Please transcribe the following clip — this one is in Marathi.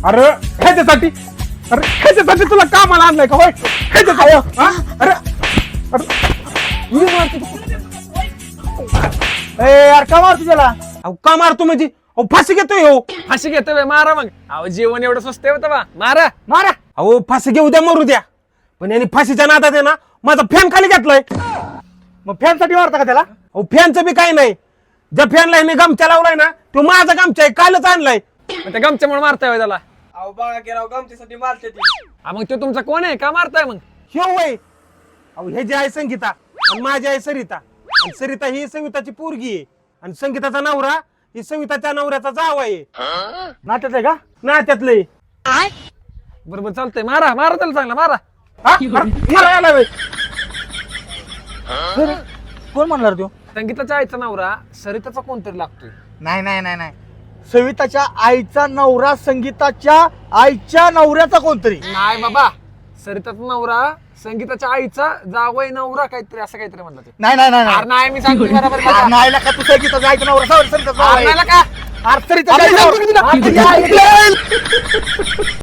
अरे ह्याच्यासाठी तुला कामाला आणलंय का होय ह्याच्यासाठी हा? अरे यार का मारतो त्याला? अहो, का मारतो म्हणजे अहो फाशी घेतोय हो. फाशी घेतोय मारा मग. अहो जेवण एवढं स्वस्त आहे होतं बा. मारा. मारा. अहो फाशी घेऊ द्या मरू द्या पण यांनी फाशीच्या नादात आहे ना माझा फॅन खाली घातलाय. मग फॅन साठी मारता का त्याला? अहो फॅनचं बी काही नाही. ज्या फॅनला ह्याने गमच्या लावलाय ना तो माझा गमच्या आहे कालच आणलाय. मग त्या गमच्यामुळे मारताय होय त्याला. अहो बघा की राव गमतीसाठी मारते ती. मग तो तुमचा कोण आहे का मारताय मग? ह्यो वय अहो हे जे आहे संगीता आणि माझी आहे सरिता आणि सरिता ही सविताची पोरगी आहे आणि संगीताचा नवरा ही सविताच्या नवऱ्याचा जाव आहे. नात्यात आहे का? नात्यातले बरोबर चालतंय. मारा मारा त्याला चांगला मारा. मला यायला वय. कोण म्हणणार तो? संगीताच्या आईचा नवरा सरिताचा कोणतरी लागतोय. नाही नाही नाही नाही, सविताच्या आईचा नवरा संगीताच्या आईच्या नवऱ्याचा कोणतरी. नाही बाबा, सरिताचा नवरा संगीताच्या आईचा जावई नवरा काहीतरी असं काहीतरी म्हणलं ते. नाही नाही नाही अरे नाही मी सांगतो बरोबर अरे नाही का तू संगीताच्या आईचा नवरा सविताचा अरे नवरा नाही का? आहे. अरे सरिताच्या आईचा नवरा.